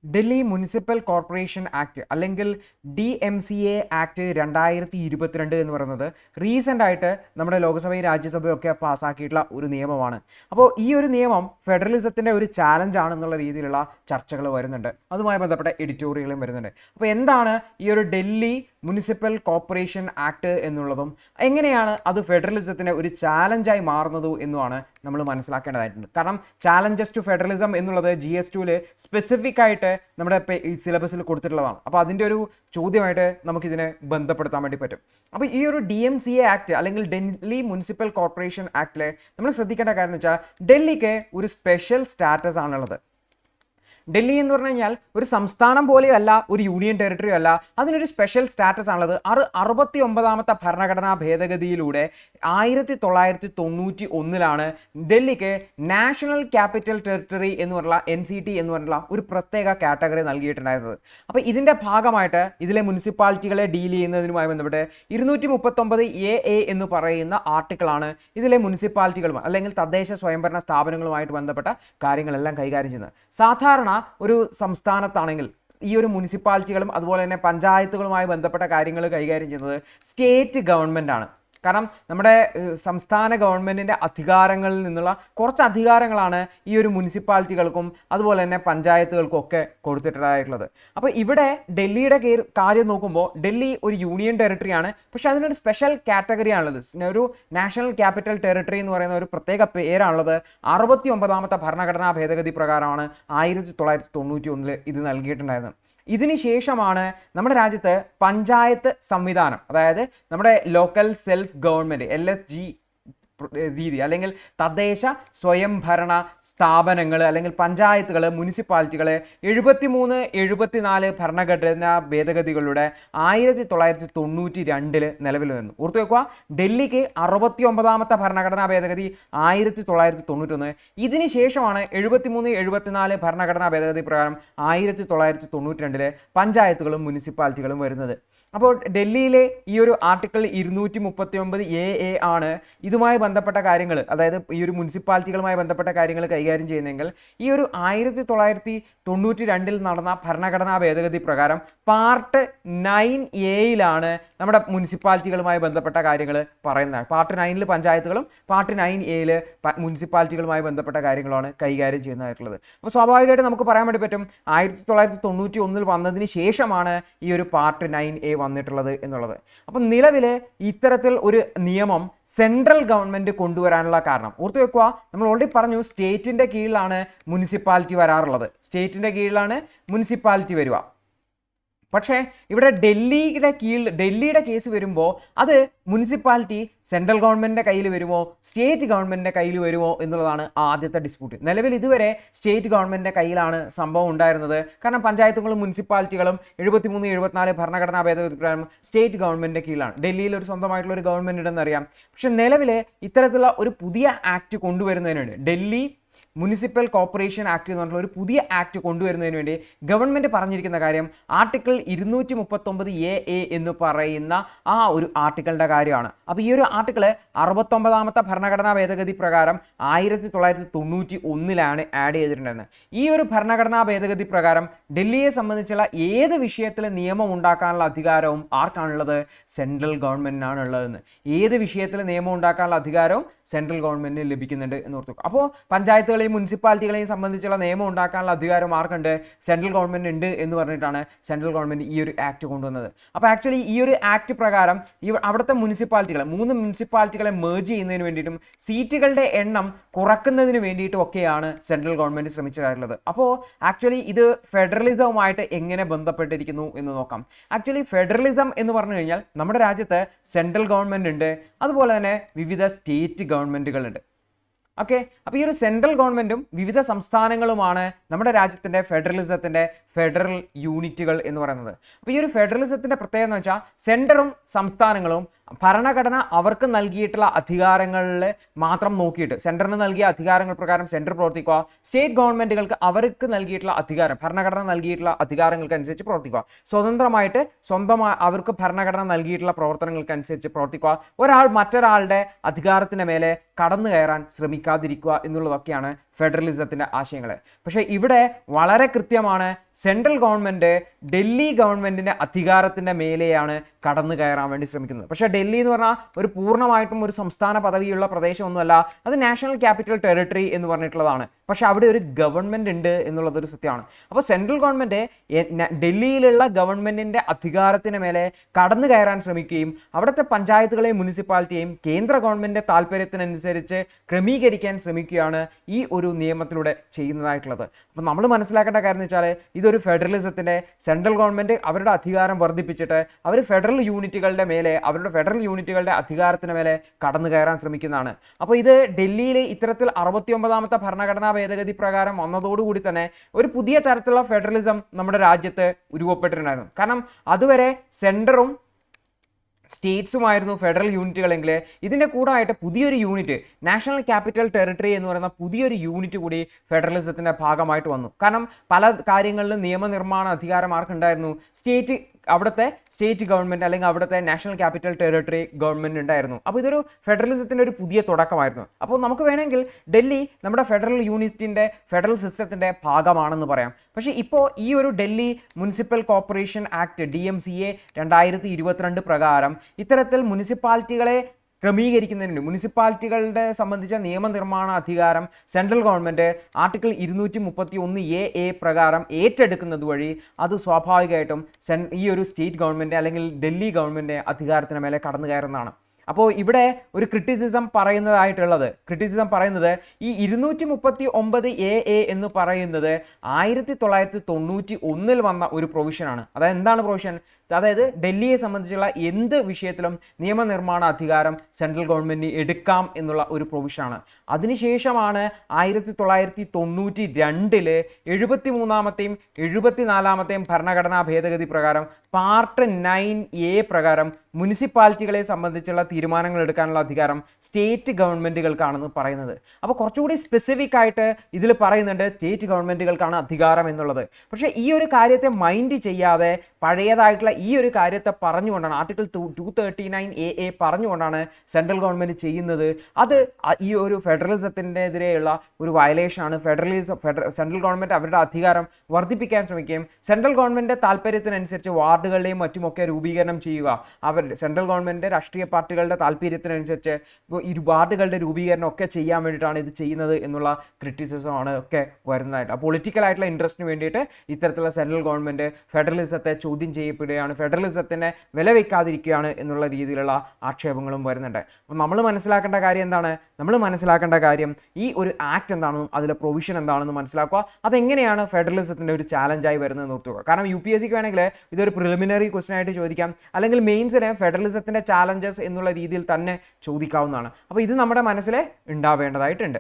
Delhi municipal corporation act അല്ലെങ്കിൽ DMCA act 2022 എന്ന് പറയുന്നത് റീസെൻ്റ് ആയിട്ട് നമ്മുടെ ലോക്സഭയും രാജ്യസഭയും ഒക്കെ പാസ്സാക്കിയിട്ടുള്ള ഒരു നിയമമാണ്. അപ്പോൾ ഈ ഒരു നിയമം ഫെഡറലിസത്തിൻ്റെ ഒരു ചാലഞ്ച് ആണെന്നുള്ള രീതിയിലുള്ള ചർച്ചകൾ വരുന്നുണ്ട്. അതുമായി ബന്ധപ്പെട്ട എഡിറ്റോറിയലും വരുന്നുണ്ട്. അപ്പോൾ എന്താണ് ഈ ഒരു ഡൽഹി മുനിസിപ്പൽ കോർപ്പറേഷൻ ആക്ട് എന്നുള്ളതും എങ്ങനെയാണ് അത് ഫെഡറലിസത്തിന് ഒരു ചാലഞ്ചായി മാറുന്നതും എന്നുമാണ് നമ്മൾ മനസ്സിലാക്കേണ്ടതായിട്ടുണ്ട്. കാരണം ചാലഞ്ചസ് ടു ഫെഡറലിസം എന്നുള്ളത് GS2 സ്പെസിഫിക് ആയിട്ട് നമ്മുടെ സിലബസിൽ കൊടുത്തിട്ടുള്ളതാണ്. അപ്പോൾ അതിൻ്റെ ഒരു ചോദ്യമായിട്ട് നമുക്കിതിനെ ബന്ധപ്പെടുത്താൻ വേണ്ടി പറ്റും. അപ്പോൾ ഈ ഒരു DMCA ആക്ട് അല്ലെങ്കിൽ ഡൽഹി മുനിസിപ്പൽ കോർപ്പറേഷൻ ആക്ടിൽ നമ്മൾ ശ്രദ്ധിക്കേണ്ട കാര്യം എന്ന് വെച്ചാൽ ഡൽഹിക്ക് ഒരു സ്പെഷ്യൽ സ്റ്റാറ്റസ് ആണുള്ളത്. ഡൽഹി എന്ന് പറഞ്ഞു കഴിഞ്ഞാൽ ഒരു സംസ്ഥാനം പോലെയല്ല, ഒരു യൂണിയൻ ടെറിട്ടറി അല്ല, അതിനൊരു സ്പെഷ്യൽ സ്റ്റാറ്റസ് ആണുള്ളത്. 69ാമത്തെ ഭരണഘടനാ ഭേദഗതിയിലൂടെ 1991 ഡൽഹിക്ക് നാഷണൽ ക്യാപിറ്റൽ ടെറിട്ടറി എന്ന് പറഞ്ഞ NCT എന്ന് പറഞ്ഞുള്ള ഒരു പ്രത്യേക കാറ്റഗറി നൽകിയിട്ടുണ്ടായിരുന്നത്. അപ്പോൾ ഇതിൻ്റെ ഭാഗമായിട്ട് ഇതിലെ മുനിസിപ്പാലിറ്റികളെ ഡീൽ ചെയ്യുന്നതിനുമായി ബന്ധപ്പെട്ട് 239AA എന്ന് പറയുന്ന ആർട്ടിക്കിളാണ് ഇതിലെ മുനിസിപ്പാലിറ്റികളും അല്ലെങ്കിൽ തദ്ദേശ സ്വയംഭരണ സ്ഥാപനങ്ങളുമായിട്ട് ബന്ധപ്പെട്ട കാര്യങ്ങളെല്ലാം കൈകാര്യം ചെയ്യുന്നത്. സാധാരണ ഒരു സംസ്ഥാനത്താണെങ്കിൽ ഈ ഒരു മുനിസിപ്പാലിറ്റികളും അതുപോലെ തന്നെ പഞ്ചായത്തുകളുമായി ബന്ധപ്പെട്ട കാര്യങ്ങൾ കൈകാര്യം ചെയ്യുന്നത് സ്റ്റേറ്റ് ഗവൺമെൻറ് ആണ്. കാരണം നമ്മുടെ സംസ്ഥാന ഗവൺമെൻറ്റിൻ്റെ അധികാരങ്ങളിൽ നിന്നുള്ള കുറച്ച് അധികാരങ്ങളാണ് ഈ ഒരു മുനിസിപ്പാലിറ്റികൾക്കും അതുപോലെ തന്നെ പഞ്ചായത്തുകൾക്കും ഒക്കെ കൊടുത്തിട്ടുണ്ടായിട്ടുള്ളത്. അപ്പോൾ ഇവിടെ ഡൽഹിയുടെ കാര്യം നോക്കുമ്പോൾ ഡൽഹി ഒരു യൂണിയൻ ടെറിട്ടറി ആണ്, പക്ഷേ അതിനൊരു സ്പെഷ്യൽ കാറ്റഗറി ആണുള്ളത്. ഒരു നാഷണൽ ക്യാപിറ്റൽ ടെറിട്ടറി എന്ന് പറയുന്ന ഒരു പ്രത്യേക പേരാണുള്ളത്. 69ാമത്തെ ഭരണഘടനാ ഭേദഗതി പ്രകാരമാണ് 1991 ഇത് നൽകിയിട്ടുണ്ടായിരുന്നത്. ഇതിന് ശേഷമാണ് നമ്മുടെ രാജ്യത്ത് പഞ്ചായത്ത് സംവിധാനം, അതായത് നമ്മുടെ ലോക്കൽ സെൽഫ് ഗവൺമെൻറ് LSG രീതി അല്ലെങ്കിൽ തദ്ദേശ സ്വയംഭരണ സ്ഥാപനങ്ങൾ അല്ലെങ്കിൽ പഞ്ചായത്തുകൾ, മുനിസിപ്പാലിറ്റികൾ 73-74 ഭരണഘടനാ ഭേദഗതികളുടെ 1992 നിലവിൽ വന്നു. ഓർത്തു വെക്കുക, ഡൽഹിക്ക് 69ാമത്തെ ഭരണഘടനാ ഭേദഗതി 1991. ഇതിന് ശേഷമാണ് 73-74 ഭരണഘടനാ ഭേദഗതി പ്രകാരം 1992 പഞ്ചായത്തുകളും മുനിസിപ്പാലിറ്റികളും വരുന്നത്. അപ്പോൾ ഡൽഹിയിലെ ഈ ഒരു ആർട്ടിക്കിൾ 239AA ആണ് ഇതുമായി ബന്ധപ്പെട്ട കാര്യങ്ങൾ, അതായത് ഈ ഒരു മുനിസിപ്പാലിറ്റികളുമായി ബന്ധപ്പെട്ട കാര്യങ്ങൾ കൈകാര്യം ചെയ്യുന്നതെങ്കിൽ ഈ ഒരു 1992 നടന്ന ഭരണഘടനാ ഭേദഗതി പ്രകാരം പാർട്ട് 9A നമ്മുടെ മുനിസിപ്പാലിറ്റികളുമായി ബന്ധപ്പെട്ട കാര്യങ്ങൾ പറയുന്നത്. പാർട്ട് 9 പഞ്ചായത്തുകളും പാർട്ട് 9A മുനിസിപ്പാലിറ്റികളുമായി ബന്ധപ്പെട്ട കാര്യങ്ങളാണ് കൈകാര്യം ചെയ്യുന്നതായിട്ടുള്ളത്. അപ്പോൾ സ്വാഭാവികമായിട്ട് നമുക്ക് പറയാൻ വേണ്ടി പറ്റും 1991 വന്നതിന് ശേഷമാണ് ഈ ഒരു പാർട്ട് 9A വന്നിട്ടുള്ളത് എന്നുള്ളത്. അപ്പം നിലവിൽ ഇത്തരത്തിൽ ഒരു നിയമം സെൻട്രൽ ഗവൺമെൻറ് കൊണ്ടുവരാനുള്ള കാരണം ഓർത്തു വെക്കുക, നമ്മൾ ഓൾറെഡി പറഞ്ഞു സ്റ്റേറ്റിൻ്റെ കീഴിലാണ് മുനിസിപ്പാലിറ്റി വരാറുള്ളത്, സ്റ്റേറ്റിൻ്റെ കീഴിലാണ് മുനിസിപ്പാലിറ്റി വരിക. പക്ഷേ ഇവിടെ ഡൽഹിയുടെ കേസ് വരുമ്പോൾ അത് മുനിസിപ്പാലിറ്റി സെൻട്രൽ ഗവൺമെൻറ്റിൻ്റെ കയ്യിൽ വരുമോ സ്റ്റേറ്റ് ഗവൺമെൻറ്റിൻ്റെ കയ്യിൽ വരുമോ എന്നുള്ളതാണ് ആദ്യത്തെ ഡിസ്പ്യൂട്ട്. നിലവിൽ ഇതുവരെ സ്റ്റേറ്റ് ഗവൺമെൻറ്റിൻ്റെ കയ്യിലാണ് സംഭവം ഉണ്ടായിരുന്നത്. കാരണം പഞ്ചായത്തുകളും മുനിസിപ്പാലിറ്റികളും 73-74 ഭരണഘടനാ ഭേദഗതി പ്രകാരം സ്റ്റേറ്റ് ഗവൺമെൻറ്റിൻ്റെ കീഴിലാണ്. ഡൽഹിയിൽ ഒരു സ്വന്തമായിട്ടുള്ള ഒരു ഗവൺമെൻറ് ഉണ്ടെന്നറിയാം. പക്ഷേ നിലവിൽ ഇത്തരത്തിലുള്ള ഒരു പുതിയ ആക്ട് കൊണ്ടുവരുന്നതിനാണ് ഡൽഹി മുനിസിപ്പൽ കോർപ്പറേഷൻ ആക്ട് എന്ന് പറഞ്ഞിട്ടുള്ള ഒരു പുതിയ ആക്ട് കൊണ്ടുവരുന്നതിന് വേണ്ടി ഗവൺമെൻറ് പറഞ്ഞിരിക്കുന്ന കാര്യം ആർട്ടിക്കിൾ 239AA എന്ന് പറയുന്ന ആ ഒരു ആർട്ടിക്കിളിൻ്റെ കാര്യമാണ്. അപ്പോൾ ഈ ഒരു ആർട്ടിക്കിൾ 69ാമത്തെ ഭരണഘടനാ ഭേദഗതി പ്രകാരം 1991 ആഡ് ചെയ്തിട്ടുണ്ടായിരുന്നത്. ഈ ഒരു ഭരണഘടനാ ഭേദഗതി പ്രകാരം ഡൽഹിയെ സംബന്ധിച്ചുള്ള ഏത് വിഷയത്തിൽ നിയമം ഉണ്ടാക്കാനുള്ള അധികാരവും ആർക്കാണുള്ളത്? സെൻട്രൽ ഗവൺമെൻറ്റിനാണ് ഉള്ളതെന്ന്. ഏത് വിഷയത്തിൽ നിയമം ഉണ്ടാക്കാനുള്ള അധികാരവും സെൻട്രൽ ഗവൺമെൻറ്റിന് ലഭിക്കുന്നുണ്ട് എന്ന് ഓർത്തു. അപ്പോൾ പഞ്ചായത്തുകളെയും മുനിസിപ്പാലിറ്റികളെയും സംബന്ധിച്ചുള്ള നിയമം ഉണ്ടാക്കാനുള്ള അധികാരം ആർക്കുണ്ട്? സെൻട്രൽ ഗവൺമെൻറ് ഉണ്ട് എന്ന് പറഞ്ഞിട്ടാണ് സെൻട്രൽ ഗവൺമെൻറ് ഈ ഒരു ആക്ട് കൊണ്ടുവന്നത്. അപ്പോൾ ആക്ച്വലി ഈ ഒരു ആക്ട് പ്രകാരം അവിടുത്തെ മുനിസിപ്പാലിറ്റികൾ 3 മുനിസിപ്പാലിറ്റികളെ മേർജ് ചെയ്യുന്നതിന് വേണ്ടിയിട്ടും സീറ്റുകളുടെ എണ്ണം കുറക്കുന്നതിന് വേണ്ടിയിട്ടും ഒക്കെയാണ് സെൻട്രൽ ഗവൺമെൻറ് ശ്രമിച്ചിട്ടുള്ളത്. അപ്പോൾ ആക്ച്വലി ഇത് ഫെഡറലിസവുമായിട്ട് എങ്ങനെ ബന്ധപ്പെട്ടിരിക്കുന്നു എന്ന് നോക്കാം. ആക്ച്വലി ഫെഡറലിസം എന്ന് പറഞ്ഞു കഴിഞ്ഞാൽ നമ്മുടെ രാജ്യത്ത് സെൻട്രൽ ഗവൺമെൻറ് ഉണ്ട്, അതുപോലെ തന്നെ വിവിധ സ്റ്റേറ്റ് ഗവൺമെൻറ്റുകളുണ്ട്. ഓക്കെ, അപ്പോൾ ഈ ഒരു സെൻട്രൽ ഗവൺമെൻറ്റും വിവിധ സംസ്ഥാനങ്ങളുമാണ് നമ്മുടെ രാജ്യത്തിൻ്റെ ഫെഡറലിസത്തിൻ്റെ ഫെഡറൽ യൂണിറ്റുകൾ എന്ന് പറയുന്നത്. അപ്പോൾ ഈ ഒരു ഫെഡറലിസത്തിൻ്റെ പ്രത്യേകത എന്ന് വെച്ചാൽ സെൻറ്ററും സംസ്ഥാനങ്ങളും ഭരണഘടന അവർക്ക് നൽകിയിട്ടുള്ള അധികാരങ്ങളിൽ മാത്രം നോക്കിയിട്ട്, സെൻറ്ററിന് നൽകിയ അധികാരങ്ങൾ പ്രകാരം സെൻറ്റർ പ്രവർത്തിക്കുക, സ്റ്റേറ്റ് ഗവൺമെൻറ്റുകൾക്ക് അവർക്ക് നൽകിയിട്ടുള്ള അധികാരം, ഭരണഘടന നൽകിയിട്ടുള്ള അധികാരങ്ങൾക്ക് അനുസരിച്ച് പ്രവർത്തിക്കുക, സ്വതന്ത്രമായിട്ട് അവർക്ക് ഭരണഘടന നൽകിയിട്ടുള്ള പ്രവർത്തനങ്ങൾക്കനുസരിച്ച് പ്രവർത്തിക്കുക, ഒരാൾ മറ്റൊരാളുടെ അധികാരത്തിന് മേലെ കടന്നു കയറാൻ ശ്രമിക്കാതിരിക്കുക എന്നുള്ളതൊക്കെയാണ് ഫെഡറലിസത്തിൻ്റെ ആശയങ്ങൾ. പക്ഷേ ഇവിടെ വളരെ കൃത്യമാണ്, സെൻട്രൽ ഗവൺമെൻറ് ഡൽഹി ഗവൺമെൻറ്റിൻ്റെ അധികാരത്തിൻ്റെ മേലെയാണ് കടന്നു കയറാൻ വേണ്ടി ശ്രമിക്കുന്നത്. പക്ഷേ ഡൽഹി എന്ന് പറഞ്ഞാൽ ഒരു പൂർണ്ണമായിട്ടും ഒരു സംസ്ഥാന പദവിയുള്ള പ്രദേശമൊന്നുമല്ല, അത് നാഷണൽ ക്യാപിറ്റൽ ടെറിട്ടറി എന്ന് പറഞ്ഞിട്ടുള്ളതാണ്. പക്ഷേ അവിടെ ഒരു ഗവൺമെൻറ് ഉണ്ട് എന്നുള്ളതൊരു സത്യമാണ്. അപ്പോൾ സെൻട്രൽ ഗവൺമെൻറ് ഡൽഹിയിലുള്ള ഗവൺമെൻറ്റിൻ്റെ അധികാരത്തിന് മേലെ കടന്നു കയറാൻ ശ്രമിക്കുകയും അവിടുത്തെ പഞ്ചായത്തുകളെയും മുനിസിപ്പാലിറ്റിയെയും കേന്ദ്ര ഗവൺമെൻറ് താല്പര്യത്തിനനുസരിച്ച് ക്രമീകരിക്കാൻ ശ്രമിക്കുകയാണ് ഈ ഒരു നിയമത്തിലൂടെ ചെയ്യുന്നതായിട്ടുള്ളത്. അപ്പോൾ നമ്മൾ മനസ്സിലാക്കേണ്ട കാര്യം എന്ന് വെച്ചാൽ, ഇതൊരു ഫെഡറലിസത്തിൻ്റെ, സെൻട്രൽ ഗവൺമെൻറ് അവരുടെ അധികാരം വർദ്ധിപ്പിച്ചിട്ട് അവർ ഫെഡറൽ യൂണിറ്റുകളുടെ മേലെ, അവരുടെ ഫെഡറൽ യൂണിറ്റുകളുടെ അധികാരത്തിന് മേലെ കടന്നു കയറാൻ ശ്രമിക്കുന്നതാണ്. അപ്പോൾ ഇത് ഡൽഹിയിൽ ഇത്തരത്തിൽ 69ാമത്തെ ഭരണഘടനാ ഭേദഗതി പ്രകാരം വന്നതോടുകൂടി തന്നെ ഒരു പുതിയ തരത്തിലുള്ള ഫെഡറലിസം നമ്മുടെ രാജ്യത്ത് ഉരുവപ്പെട്ടിട്ടുണ്ടായിരുന്നു. കാരണം അതുവരെ സെൻറ്ററും സ്റ്റേറ്റ്സുമായിരുന്നു ഫെഡറൽ യൂണിറ്റുകളെങ്കിൽ ഇതിൻ്റെ കൂടായിട്ട് പുതിയൊരു യൂണിറ്റ്, നാഷണൽ ക്യാപിറ്റൽ ടെറിട്ടറി എന്ന് പറയുന്ന പുതിയൊരു യൂണിറ്റ് കൂടി ഫെഡറലിസത്തിൻ്റെ ഭാഗമായിട്ട് വന്നു. കാരണം പല കാര്യങ്ങളിലും നിയമനിർമ്മാണ അധികാരം ആർക്കുണ്ടായിരുന്നു? അവിടുത്തെ സ്റ്റേറ്റ് ഗവൺമെൻറ് അല്ലെങ്കിൽ അവിടുത്തെ നാഷണൽ ക്യാപിറ്റൽ ടെറിട്ടറി ഗവൺമെൻറ് ഉണ്ടായിരുന്നു. അപ്പോൾ ഇതൊരു ഫെഡറലിസത്തിൻ്റെ ഒരു പുതിയ തുടക്കമായിരുന്നു. അപ്പോൾ നമുക്ക് വേണമെങ്കിൽ ഡൽഹി നമ്മുടെ ഫെഡറൽ യൂണിറ്റിൻ്റെ, ഫെഡറൽ സിസ്റ്റത്തിൻ്റെ ഭാഗമാണെന്ന് പറയാം. പക്ഷേ ഇപ്പോൾ ഈ ഒരു Delhi municipal corporation act DMCA 2022 പ്രകാരം ഇത്തരത്തിൽ മുനിസിപ്പാലിറ്റികളെ ക്രമീകരിക്കുന്നതിന്, മുനിസിപ്പാലിറ്റികളുടെ സംബന്ധിച്ച നിയമനിർമ്മാണ അധികാരം സെൻട്രൽ ഗവൺമെൻറ് ആർട്ടിക്കിൾ 231A പ്രകാരം ഏറ്റെടുക്കുന്നത് വഴി അത് സ്വാഭാവികമായിട്ടും ഈ ഒരു സ്റ്റേറ്റ് ഗവൺമെൻറ് അല്ലെങ്കിൽ ഡൽഹി ഗവൺമെൻറ് അധികാരത്തിന് മേലെ കടന്നു കയറുന്നതാണ്. അപ്പോൾ ഇവിടെ ഒരു ക്രിറ്റിസിസം പറയുന്നത് ഈ 239AA എന്ന് പറയുന്നത് 1991 വന്ന ഒരു പ്രൊവിഷനാണ്. അതായത് എന്താണ് പ്രൊവിഷൻ? അതായത് ഡൽഹിയെ സംബന്ധിച്ചുള്ള എന്ത് വിഷയത്തിലും നിയമനിർമ്മാണ അധികാരം സെൻട്രൽ ഗവൺമെൻറ് എടുക്കാം എന്നുള്ള ഒരു പ്രൊവിഷനാണ്. അതിനുശേഷമാണ് 1992 73ാമത്തെയും 74ാമത്തെയും ഭരണഘടനാ ഭേദഗതി പ്രകാരം പാർട്ട് 9A പ്രകാരം മുനിസിപ്പാലിറ്റികളെ സംബന്ധിച്ചുള്ള തീരുമാനങ്ങൾ എടുക്കാനുള്ള അധികാരം സ്റ്റേറ്റ് ഗവൺമെൻറ്റുകൾക്കാണെന്ന് പറയുന്നത്. അപ്പോൾ കുറച്ചുകൂടി സ്പെസിഫിക് ആയിട്ട് ഇതിൽ പറയുന്നുണ്ട് സ്റ്റേറ്റ് ഗവൺമെൻറ്റുകൾക്കാണ് അധികാരം എന്നുള്ളത്. പക്ഷേ ഈ ഒരു കാര്യത്തെ മൈൻഡ് ചെയ്യാതെ പഴയതായിട്ടുള്ള ഈ ഒരു കാര്യത്തെ പറഞ്ഞുകൊണ്ടാണ്, ആർട്ടിക്കിൾ 239AA പറഞ്ഞുകൊണ്ടാണ് സെൻട്രൽ ഗവൺമെൻറ് ചെയ്യുന്നത്. അത് ഈ ഒരു ഫെഡറലിസത്തിനെതിരെയുള്ള ഒരു വയലേഷനാണ്. സെൻട്രൽ ഗവൺമെൻറ് അവരുടെ അധികാരം വർദ്ധിപ്പിക്കാൻ ശ്രമിക്കുകയും സെൻട്രൽ ഗവൺമെൻറ് താല്പര്യത്തിനനുസരിച്ച് വാർഡുകളുടെയും മറ്റുമൊക്കെ രൂപീകരണം ചെയ്യുക, സെൻട്രൽ ഗവൺമെൻറ് രാഷ്ട്രീയ പാർട്ടികളുടെ താല്പര്യത്തിനനുസരിച്ച് ഈ വാർഡുകളുടെ രൂപീകരണം ഒക്കെ ചെയ്യാൻ വേണ്ടിയിട്ടാണ് ഇത് ചെയ്യുന്നത് എന്നുള്ള ക്രിറ്റിസിസമാണ് ഒക്കെ വരുന്നതായിട്ട്. പൊളിറ്റിക്കൽ ആയിട്ടുള്ള ഇൻട്രസ്റ്റിന് വേണ്ടിയിട്ട് ഇത്തരത്തിലുള്ള സെൻട്രൽ ഗവൺമെൻറ് ഫെഡറലിസത്തെ ചോദ്യം ചെയ്യപ്പെടുകയാണ്, ഫെഡറലിസത്തിനെ വില വയ്ക്കാതിരിക്കുകയാണ് എന്നുള്ള രീതിയിലുള്ള ആക്ഷേപങ്ങളും വരുന്നുണ്ട്. അപ്പോൾ നമ്മൾ മനസ്സിലാക്കേണ്ട കാര്യം എന്താണ്? നമ്മൾ മനസ്സിലാക്കേണ്ട കാര്യം ഈ ഒരു ആക്ട് എന്താണെന്നും അതിലെ പ്രൊവിഷൻ എന്താണെന്ന് മനസ്സിലാക്കുക. അതെങ്ങനെയാണ് ഫെഡറലിസത്തിൻ്റെ ഒരു ചാലഞ്ചായി വരുന്നത് നോക്കുക. കാരണം UPSCക്ക് വേണമെങ്കിൽ ഇതൊരു പ്രിലിമിനറി ക്വസ്റ്റൻ ആയിട്ട് ചോദിക്കാം, അല്ലെങ്കിൽ മെയിൻസിനെ ഫെഡറലിസത്തിൻ്റെ ചാലഞ്ചസ് എന്നുള്ള രീതിയിൽ തന്നെ ചോദിക്കാവുന്നതാണ്. അപ്പോൾ ഇത് നമ്മുടെ മനസ്സിൽ ഉണ്ടാവേണ്ടതായിട്ടുണ്ട്.